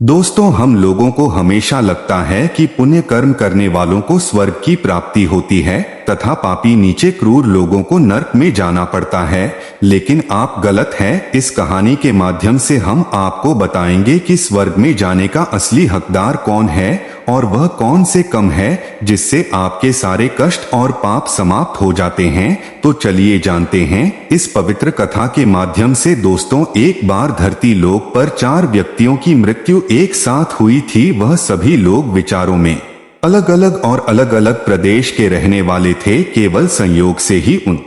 दोस्तों, हम लोगों को हमेशा लगता है कि पुण्य कर्म करने वालों को स्वर्ग की प्राप्ति होती है तथा पापी नीचे क्रूर लोगों को नरक में जाना पड़ता है, लेकिन आप गलत हैं। इस कहानी के माध्यम से हम आपको बताएंगे कि स्वर्ग में जाने का असली हकदार कौन है और वह कौन से कम है जिससे आपके सारे कष्ट और पाप समाप्त हो जाते हैं। तो चलिए जानते हैं इस पवित्र कथा के माध्यम से। दोस्तों, एक बार धरती लोक पर 4 व्यक्तियों की मृत्यु एक साथ हुई थी। वह सभी लोग विचारों में अलग अलग और अलग अलग प्रदेश के रहने वाले थे। केवल संयोग से ही उन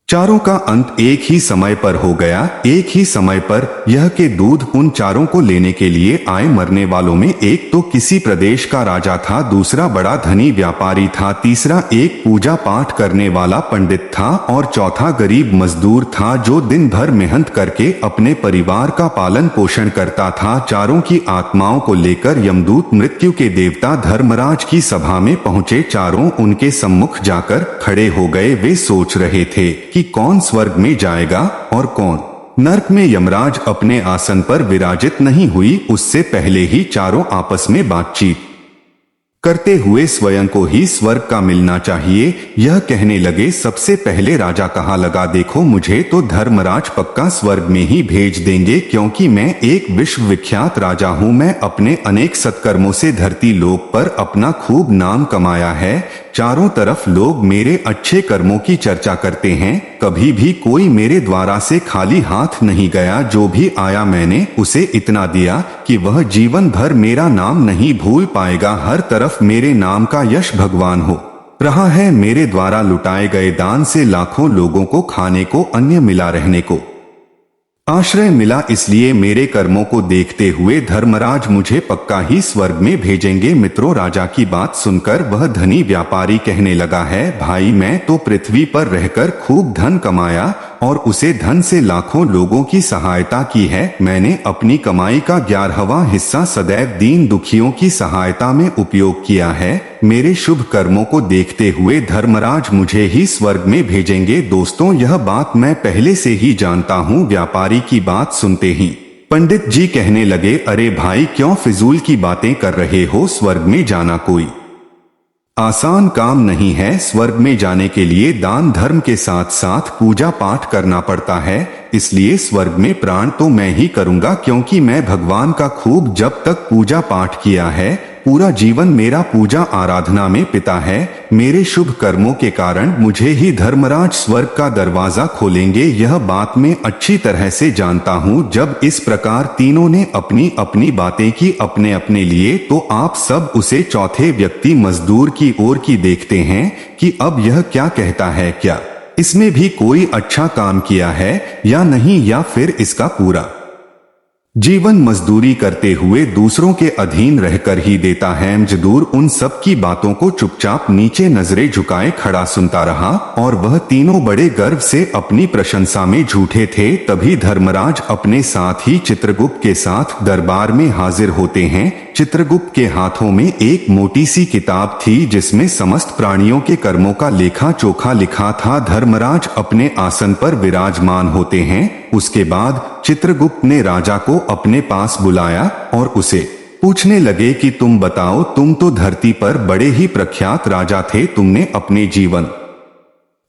चारों का अंत एक ही समय पर हो गया। एक ही समय पर यह के दूध उन चारों को लेने के लिए आए। मरने वालों में एक तो किसी प्रदेश का राजा था, दूसरा बड़ा धनी व्यापारी था, तीसरा एक पूजा पाठ करने वाला पंडित था और चौथा गरीब मजदूर था जो दिन भर मेहनत करके अपने परिवार का पालन पोषण करता था। चारों की आत्माओं को लेकर यमदूत मृत्यु के देवता धर्मराज की सभा में पहुंचे। चारों उनके सम्मुख जाकर खड़े हो गए। वे सोच रहे थे कि कौन स्वर्ग में जाएगा और कौन नरक में। यमराज अपने आसन पर विराजित नहीं हुई उससे पहले ही चारों आपस में बातचीत करते हुए स्वयं को ही स्वर्ग का मिलना चाहिए यह कहने लगे। सबसे पहले राजा कहा लगा, देखो मुझे तो धर्मराज पक्का स्वर्ग में ही भेज देंगे, क्योंकि मैं एक विश्वविख्यात राजा हूँ। मैं अपने अनेक सत्कर्मों से धरती लोक पर अपना खूब नाम कमाया है। चारों तरफ लोग मेरे अच्छे कर्मों की चर्चा करते हैं। कभी भी कोई मेरे द्वारा से खाली हाथ नहीं गया। जो भी आया मैंने उसे इतना दिया कि वह जीवन भर मेरा नाम नहीं भूल पाएगा। हर तरफ मेरे नाम का यश भगवान हो रहा है। मेरे द्वारा लुटाए गए दान से लाखों लोगों को खाने को अन्न मिला, रहने को आश्रय मिला। इसलिए मेरे कर्मों को देखते हुए धर्मराज मुझे पक्का ही स्वर्ग में भेजेंगे। मित्रों, राजा की बात सुनकर वह धनी व्यापारी कहने लगा है, भाई मैं तो पृथ्वी पर रहकर खूब धन कमाया और उसे धन से लाखों लोगों की सहायता की है। मैंने अपनी कमाई का 11वां हिस्सा सदैव दीन दुखियों की सहायता में उपयोग किया है। मेरे शुभ कर्मों को देखते हुए धर्मराज मुझे ही स्वर्ग में भेजेंगे। दोस्तों, यह बात मैं पहले से ही जानता हूँ। व्यापारी की बात सुनते ही पंडित जी कहने लगे, अरे भाई क्यों फिजूल की बातें कर रहे हो। स्वर्ग में जाना कोई आसान काम नहीं है। स्वर्ग में जाने के लिए दान धर्म के साथ साथ पूजा पाठ करना पड़ता है। इसलिए स्वर्ग में प्राण तो मैं ही करूंगा, क्योंकि मैं भगवान का खूब जब तक पूजा पाठ किया है। पूरा जीवन मेरा पूजा आराधना में पिता है। मेरे शुभ कर्मों के कारण मुझे ही धर्मराज स्वर्ग का दरवाजा खोलेंगे। यह बात मैं अच्छी तरह से जानता हूँ। जब इस प्रकार तीनों ने अपनी अपनी बातें की अपने अपने लिए, तो आप सब उसे चौथे व्यक्ति मजदूर की ओर की देखते हैं कि अब यह क्या कहता है। क्या इसमें भी कोई अच्छा काम किया है या नहीं, या फिर इसका पूरा जीवन मजदूरी करते हुए दूसरों के अधीन रहकर ही देता है। मजदूर उन सब की बातों को चुपचाप नीचे नजरें झुकाए खड़ा सुनता रहा और वह तीनों बड़े गर्व से अपनी प्रशंसा में झूठे थे। तभी धर्मराज अपने साथ ही चित्रगुप्त के साथ दरबार में हाजिर होते हैं। चित्रगुप्त के हाथों में एक मोटी सी किताब थी जिसमें समस्त प्राणियों के कर्मों का लेखा चोखा लिखा था। धर्मराज अपने आसन पर विराजमान होते हैं। उसके बाद चित्रगुप्त ने राजा को अपने पास बुलाया और उसे पूछने लगे कि तुम बताओ, तुम तो धरती पर बड़े ही प्रख्यात राजा थे। तुमने अपने जीवन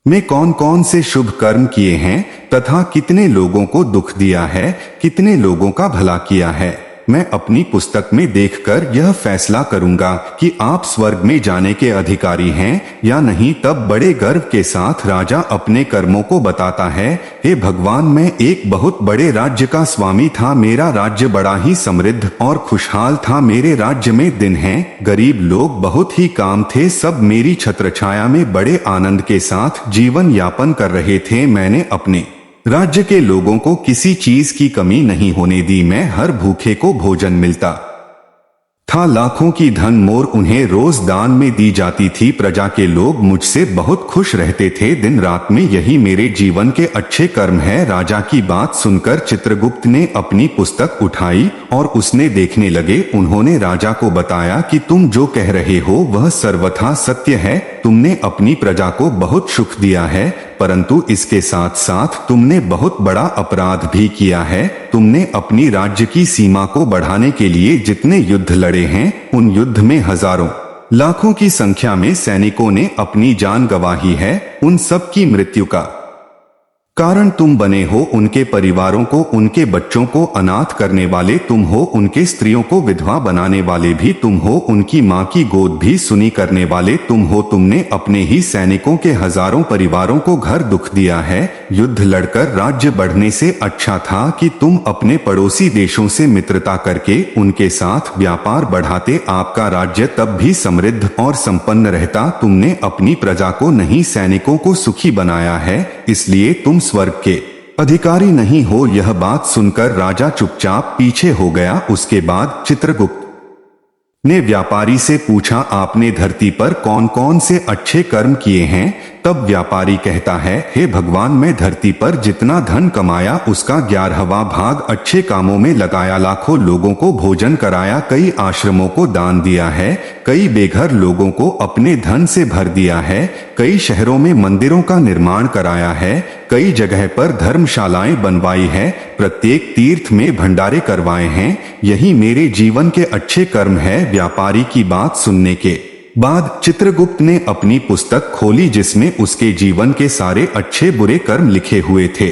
में कौन कौन से शुभ कर्म किए हैं तथा कितने लोगों को दुख दिया है, कितने लोगों का भला किया है। मैं अपनी पुस्तक में देखकर यह फैसला करूंगा कि आप स्वर्ग में जाने के अधिकारी हैं या नहीं। तब बड़े गर्व के साथ राजा अपने कर्मों को बताता है, हे भगवान, मैं एक बहुत बड़े राज्य का स्वामी था। मेरा राज्य बड़ा ही समृद्ध और खुशहाल था। मेरे राज्य में दिन हैं, गरीब लोग बहुत ही काम थे। सब मेरी छत्रछाया में बड़े आनंद के साथ जीवन यापन कर रहे थे। मैंने अपने राज्य के लोगों को किसी चीज की कमी नहीं होने दी। मैं हर भूखे को भोजन मिलता था। लाखों की धन मोर उन्हें रोज दान में दी जाती थी। प्रजा के लोग मुझसे बहुत खुश रहते थे दिन रात में। यही मेरे जीवन के अच्छे कर्म है। राजा की बात सुनकर चित्रगुप्त ने अपनी पुस्तक उठाई और उसने देखने लगे। उन्होंने राजा को बताया कि तुम जो कह रहे हो वह सर्वथा सत्य है। तुमने अपनी प्रजा को बहुत सुख दिया है, परंतु इसके साथ साथ तुमने बहुत बड़ा अपराध भी किया है। तुमने अपनी राज्य की सीमा को बढ़ाने के लिए जितने युद्ध लड़े हैं, उन युद्ध में हजारों लाखों की संख्या में सैनिकों ने अपनी जान गंवाई है। उन सब की मृत्यु का कारण तुम बने हो। उनके परिवारों को, उनके बच्चों को अनाथ करने वाले तुम हो, उनके स्त्रियों को विधवा बनाने वाले भी तुम हो, उनकी मां की गोद भी सुनी करने वाले तुम हो। तुमने अपने ही सैनिकों के हजारों परिवारों को घर दुख दिया है। युद्ध लड़कर राज्य बढ़ने से अच्छा था कि तुम अपने पड़ोसी देशों से मित्रता करके उनके साथ व्यापार बढ़ाते। आपका राज्य तब भी समृद्ध और संपन्न रहता। तुमने अपनी प्रजा को नहीं, सैनिकों को सुखी बनाया है, इसलिए तुम स्वर्ग के अधिकारी नहीं हो। यह बात सुनकर राजा चुपचाप पीछे हो गया। उसके बाद चित्रगुप्त ने व्यापारी से पूछा, आपने धरती पर कौन कौन से अच्छे कर्म किए हैं? तब व्यापारी कहता है, हे भगवान, मैं धरती पर जितना धन कमाया उसका 11वां भाग अच्छे कामों में लगाया। लाखों लोगों को भोजन कराया, कई आश्रमों को दान दिया है, कई बेघर लोगों को अपने धन से भर दिया है, कई शहरों में मंदिरों का निर्माण कराया है, कई जगह पर धर्मशालाएं बनवाई है, प्रत्येक तीर्थ में भंडारे करवाए हैं। यही मेरे जीवन के अच्छे कर्म है। व्यापारी की बात सुनने के बाद चित्रगुप्त ने अपनी पुस्तक खोली जिसमें उसके जीवन के सारे अच्छे बुरे कर्म लिखे हुए थे।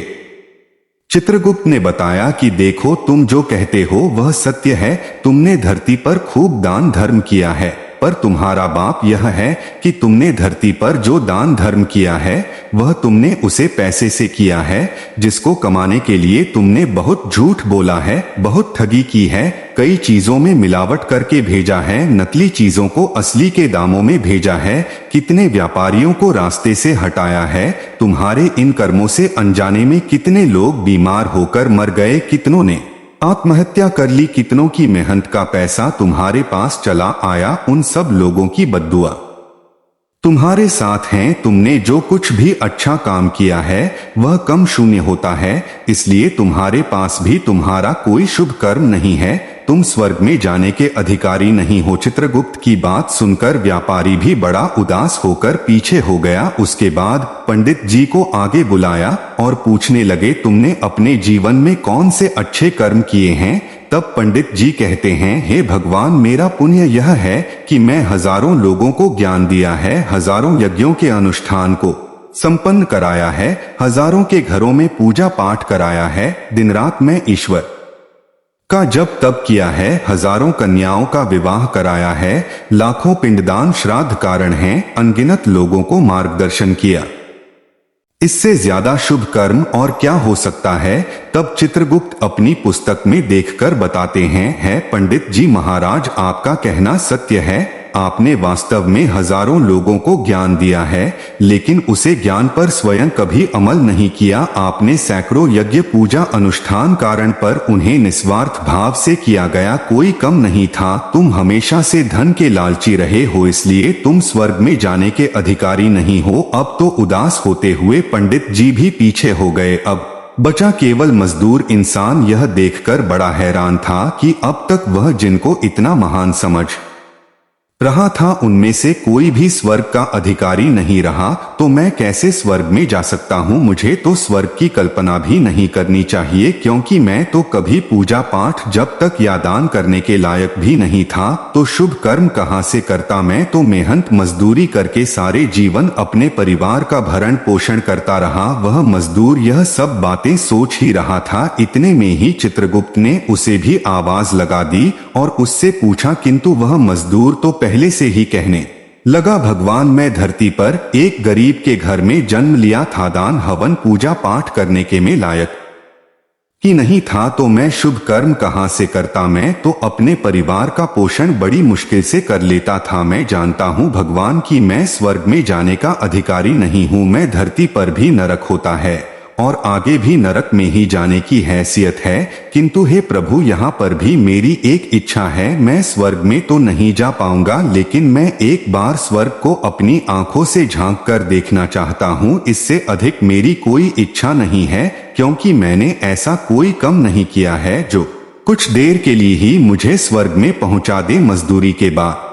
चित्रगुप्त ने बताया कि देखो, तुम जो कहते हो वह सत्य है। तुमने धरती पर खूब दान धर्म किया है, पर तुम्हारा पाप यह है कि तुमने धरती पर जो दान धर्म किया है वह तुमने उसे पैसे से किया है, जिसको कमाने के लिए तुमने बहुत झूठ बोला है, बहुत ठगी की है, कई चीजों में मिलावट करके भेजा है, नकली चीजों को असली के दामों में भेजा है, कितने व्यापारियों को रास्ते से हटाया है। तुम्हारे इन कर्मों से अनजाने में कितने लोग बीमार होकर मर गए, कितनों ने आत्महत्या कर ली, कितनों की मेहनत का पैसा तुम्हारे पास चला आया। उन सब लोगों की बद्दुआ तुम्हारे साथ हैं। तुमने जो कुछ भी अच्छा काम किया है वह कम शून्य होता है, इसलिए तुम्हारे पास भी तुम्हारा कोई शुभ कर्म नहीं है। तुम स्वर्ग में जाने के अधिकारी नहीं हो। चित्रगुप्त की बात सुनकर व्यापारी भी बड़ा उदास होकर पीछे हो गया। उसके बाद पंडित जी को आगे बुलाया और पूछने लगे, तुमने अपने जीवन में कौन से अच्छे कर्म किए हैं? तब पंडित जी कहते हैं, हे भगवान, मेरा पुण्य यह है कि मैं हजारों लोगों को ज्ञान दिया है, हजारों यज्ञों के अनुष्ठान को संपन्न कराया है, हजारों के घरों में पूजा पाठ कराया है, दिन रात मैं ईश्वर का जप तप किया है, हजारों कन्याओं का विवाह कराया है, लाखों पिंडदान श्राद्ध कारण हैं, अनगिनत लोगों को मार्गदर्शन किया। इससे ज्यादा शुभ कर्म और क्या हो सकता है? तब चित्रगुप्त अपनी पुस्तक में देखकर बताते हैं, है पंडित जी महाराज, आपका कहना सत्य है। आपने वास्तव में हजारों लोगों को ज्ञान दिया है, लेकिन उसे ज्ञान पर स्वयं कभी अमल नहीं किया। आपने सैकड़ों यज्ञ पूजा अनुष्ठान कारण पर उन्हें निस्वार्थ भाव से किया गया, कोई कम नहीं था। तुम हमेशा से धन के लालची रहे हो, इसलिए तुम स्वर्ग में जाने के अधिकारी नहीं हो। अब तो उदास होते हुए पंडित जी भी पीछे हो गए। अब बचा केवल मजदूर इंसान। यह देखकर बड़ा हैरान था कि अब तक वह जिनको इतना महान समझ रहा था उनमें से कोई भी स्वर्ग का अधिकारी नहीं रहा। तो मैं कैसे स्वर्ग में जा सकता हूँ? मुझे तो स्वर्ग की कल्पना भी नहीं करनी चाहिए, क्योंकि मैं तो कभी पूजा पाठ जब तक या दान करने के लायक भी नहीं था। तो शुभ कर्म कहाँ से करता? मैं तो मेहनत मजदूरी करके सारे जीवन अपने परिवार का भरण पोषण करता रहा। वह मजदूर यह सब बातें सोच ही रहा था। इतने में ही चित्रगुप्त ने उसे भी आवाज लगा दी और उससे पूछा, किंतु वह मजदूर तो पहले से ही कहने लगा, भगवान, मैं धरती पर एक गरीब के घर में जन्म लिया था, दान हवन पूजा पाठ करने के में लायक ही नहीं था, तो मैं शुभ कर्म कहां से करता? मैं तो अपने परिवार का पोषण बड़ी मुश्किल से कर लेता था। मैं जानता हूं भगवान कि मैं स्वर्ग में जाने का अधिकारी नहीं हूं। मैं धरती पर भी नरक होता है और आगे भी नरक में ही जाने की हैसियत है, किंतु हे प्रभु, यहाँ पर भी मेरी एक इच्छा है। मैं स्वर्ग में तो नहीं जा पाऊंगा, लेकिन मैं एक बार स्वर्ग को अपनी आंखों से झांक कर देखना चाहता हूँ। इससे अधिक मेरी कोई इच्छा नहीं है, क्योंकि मैंने ऐसा कोई कम नहीं किया है जो कुछ देर के लिए ही मुझे स्वर्ग में पहुंचा दे। मजदूरी के बाद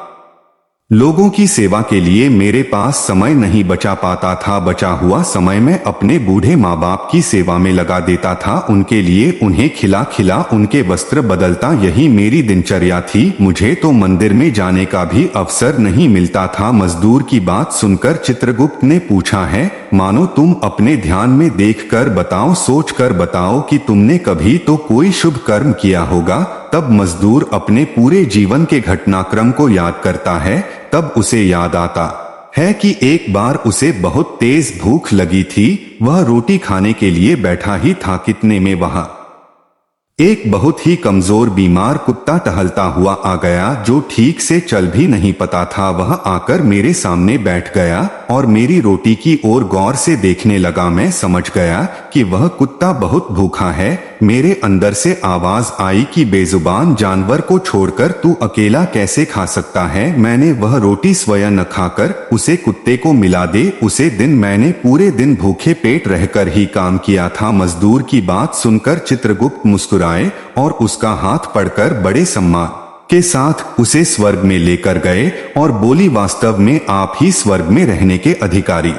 लोगों की सेवा के लिए मेरे पास समय नहीं बचा पाता था। बचा हुआ समय मैं अपने बूढ़े माँ बाप की सेवा में लगा देता था। उनके लिए उन्हें खिला खिला उनके वस्त्र बदलता, यही मेरी दिनचर्या थी। मुझे तो मंदिर में जाने का भी अवसर नहीं मिलता था। मजदूर की बात सुनकर चित्रगुप्त ने पूछा है, मानो तुम अपने ध्यान में देख कर बताओ, सोच कर बताओ कि तुमने कभी तो कोई शुभ कर्म किया होगा। तब मजदूर अपने पूरे जीवन के घटनाक्रम को याद करता है। तब उसे याद आता है कि एक बार उसे बहुत तेज भूख लगी थी। वह रोटी खाने के लिए बैठा ही था, कितने में वहां एक बहुत ही कमजोर बीमार कुत्ता टहलता हुआ आ गया, जो ठीक से चल भी नहीं पता था। वह आकर मेरे सामने बैठ गया और मेरी रोटी की ओर गौर से देखने लगा। मैं समझ गया कि वह कुत्ता बहुत भूखा है। मेरे अंदर से आवाज आई कि बेजुबान जानवर को छोड़कर तू अकेला कैसे खा सकता है। मैंने वह रोटी स्वयं न खाकर उसे कुत्ते को मिला दे। उसे दिन मैंने पूरे दिन भूखे पेट रहकर ही काम किया था। मजदूर की बात सुनकर चित्रगुप्त मुस्कुराए और उसका हाथ पकड़कर बड़े सम्मान के साथ उसे स्वर्ग में लेकर गए और बोली, वास्तव में आप ही स्वर्ग में रहने के अधिकारी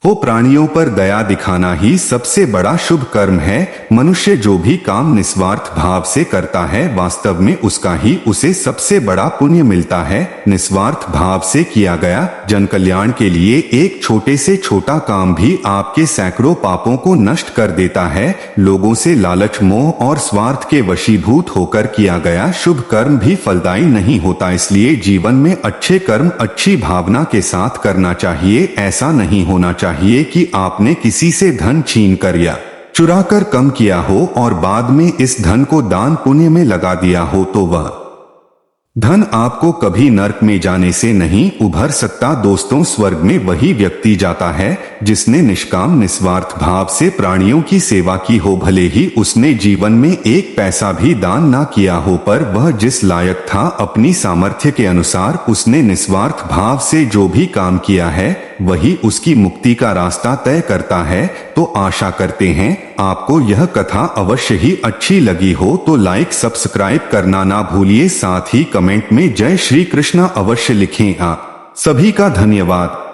हो। प्राणियों पर दया दिखाना ही सबसे बड़ा शुभ कर्म है। मनुष्य जो भी काम निस्वार्थ भाव से करता है, वास्तव में उसका ही उसे सबसे बड़ा पुण्य मिलता है। निस्वार्थ भाव से किया गया जन कल्याण के लिए एक छोटे से छोटा काम भी आपके सैकड़ों पापों को नष्ट कर देता है। लोगों से लालच, मोह और स्वार्थ के वशीभूत होकर किया गया शुभ कर्म भी फलदायी नहीं होता। इसलिए जीवन में अच्छे कर्म अच्छी भावना के साथ करना चाहिए। ऐसा नहीं होना चाहिए कि आपने किसी से धन छीन कर या चुरा कर कम किया हो और बाद में इस धन को दान पुण्य में लगा दिया हो, तो वह धन आपको कभी नरक में जाने से नहीं उभर सकता। दोस्तों, स्वर्ग में वही व्यक्ति जाता है जिसने निष्काम निस्वार्थ भाव से प्राणियों की सेवा की हो। भले ही उसने जीवन में एक पैसा भी दान ना किया हो, पर वह जिस लायक था अपनी सामर्थ्य के अनुसार उसने निस्वार्थ भाव से जो भी काम किया है, वही उसकी मुक्ति का रास्ता तय करता है। तो आशा करते हैं आपको यह कथा अवश्य ही अच्छी लगी हो, तो लाइक सब्सक्राइब करना ना भूलिए। साथ ही कमेंट में जय श्री कृष्णा अवश्य लिखें। आप सभी का धन्यवाद।